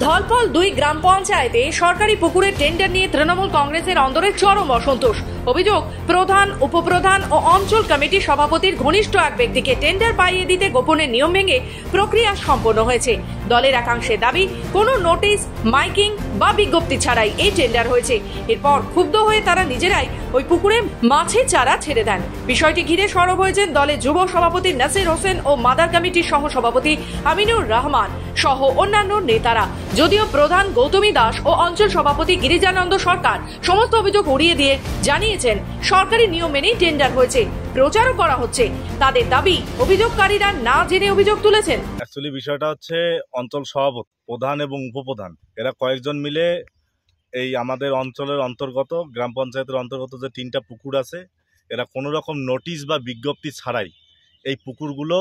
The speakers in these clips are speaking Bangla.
ধলপল 2 গ্রাম পঞ্চায়েতে সরকারি পুকুরের টেন্ডার নিয়ে তৃণমূল কংগ্রেসের অন্দরে চরম অসন্তোষ। অভিযোগ, প্রধান, উপপ্রধান ও অঞ্চল কমিটির সভাপতির ঘনিষ্ঠ এক ব্যক্তিকে টেন্ডার পাইয়ে দিতে গোপনে নিয়ম ভেঙে প্রক্রিয়া সম্পন্ন হয়েছে। দলের একাংশের দাবি, কোনো নোটিশ, মাইকিং বা বিজ্ঞপ্তি ছাড়াই এই টেন্ডার হয়েছে। এরপর ক্ষুব্ধ হয়ে তারা নিজেরাই ওই পুকুরে মাছের চারা ছেড়ে দেন। বিষয়টি ঘিরে সরব হয়েছেন দলের যুব সভাপতি নাসির হোসেন ও মাদার কমিটির সহ সভাপতি আমিনুর রহমান সহ অন্যান্য নেতারা। যদিও প্রধান গৌতমী দাস ও অঞ্চল সভাপতি গিরিজানন্দ সরকার সমস্ত অভিযোগ উড়িয়ে দিয়ে জানিয়েছেন সরকারি নিয়ম মেনেই টেন্ডার হয়েছে, প্রচারও করা হচ্ছে। তাদের দাবি, অভিযোগকারীরা না জেনে অভিযোগ তুলেছেন। অ্যাকচুয়ালি বিষয়টা হচ্ছে অঞ্চল সভাপতি, প্রধান এবং উপপ্রধান এরা কয়েকজন মিলে এই আমাদের অঞ্চলের অন্তর্গত গ্রাম পঞ্চায়েতের অন্তর্গত যে 3টা পুকুর আছে, এরা কোনো রকম নোটিশ বা বিজ্ঞপ্তি ছাড়াই এই পুকুরগুলো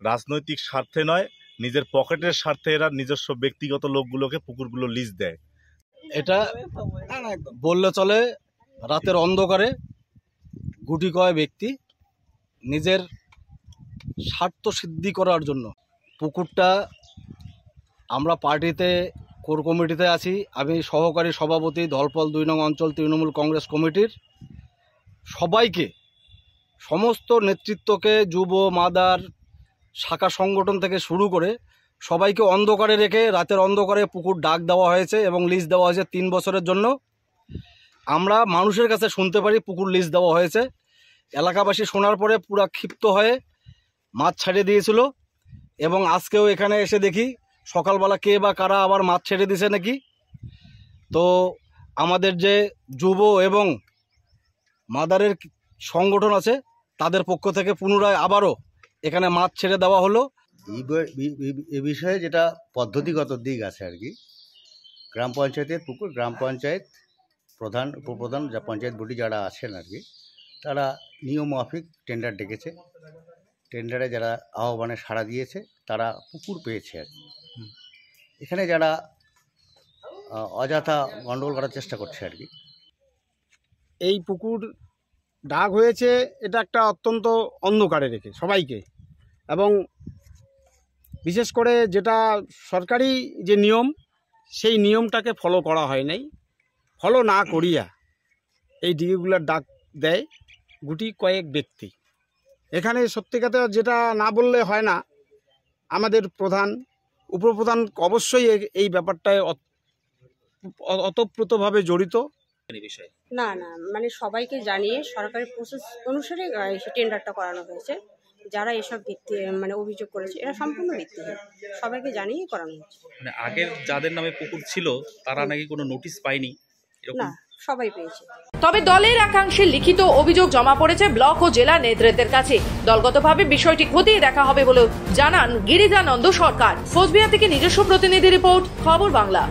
রাজনৈতিক স্বার্থে নয়, নিজের পকেটের স্বার্থে এরা নিজস্ব ব্যক্তিগত লোকগুলোকে পুকুরগুলো লিজ দেয়। এটা বললে চলে, রাতের অন্ধকারে গুটি কয় ব্যক্তি নিজের স্বার্থ সিদ্ধি করার জন্য পুকুরটা, আমরা পার্টিতে কোর কমিটিতে আছি, আমি সহকারী সভাপতি ধলপল 2 নং অঞ্চল তৃণমূল কংগ্রেস কমিটির সবাইকে, সমস্ত নেতৃত্বকে, যুব মাদার শাখা সংগঠন থেকে শুরু করে সবাইকে অন্ধকারে রেখে রাতের অন্ধকারে পুকুর ডাক দেওয়া হয়েছে এবং লিজ দেওয়া হয়েছে 3 বছরের জন্য। আমরা মানুষের কাছে শুনতে পারি পুকুর লিজ দেওয়া হয়েছে। এলাকাবাসী শোনার পরে পুরা ক্ষিপ্ত হয়ে মাছ ছেড়ে দিয়েছিল এবং আজকেও এখানে এসে দেখি সকালবেলা কে বা কারা আবার মাছ ছেড়ে দিছে নাকি। তো আমাদের যে যুব এবং মাদারের সংগঠন আছে তাদের পক্ষ থেকে পুনরায় আবারও এখানে মাছ ছেড়ে দেওয়া হলো। এ বিষয়ে যেটা পদ্ধতিগত দিক আছে আর কি, গ্রাম পঞ্চায়েতের পুকুর, গ্রাম পঞ্চায়েত প্রধান, উপপ্রধান, যা পঞ্চায়েত বডি যারা আছেন আর কি, তারা নিয়ম মাফিক টেন্ডার ডেকেছে। টেন্ডারে যারা আহ্বানে সাড়া দিয়েছে তারা পুকুর পেয়েছে আর কি। এখানে যারা অযথা গণ্ডগোল করার চেষ্টা করছে আর কি। এই পুকুর ডাক হয়েছে, এটা একটা অত্যন্ত অন্ধকারে রেখে সবাইকে, এবং বিশেষ করে যেটা সরকারি যে নিয়ম, সেই নিয়মটাকে ফলো করা হয় নাই। ফলো না করিয়া এই ডিগিগুলোর ডাক দেয় গুটি কয়েক ব্যক্তি। এখানে সত্যিকাতে যেটা না বললে হয় না, আমাদের প্রধান, উপপ্রধান অবশ্যই এই ব্যাপারটায় ওতপ্রোতভাবে জড়িত। না না, মানে সবাইকে জানিয়ে সরকারি প্রসেস অনুসারে টেন্ডারটা করানো হয়েছে। যারা এসব ভিত্তি মানে অভিযোগ করেছে এরা সম্পূর্ণ ভিত্তিহীন, সবাইকে জানিয়ে করানো হয়েছে। মানে আগের যাদের নামে পুকুর ছিল তারা নাকি কোনো নোটিশ পায়নি, না সবাই পেয়েছে। তবে দলের একাংশের লিখিত অভিযোগ জমা পড়েছে ব্লক ও জেলা নেতৃত্বের কাছে। দলগতভাবে বিষয়টি খতিয়ে দেখা হবে বলে জানান গিরিজানন্দ সরকার। কোচবিহার থেকে নিজস্ব প্রতিনিধি রিপোর্ট, খবর বাংলা।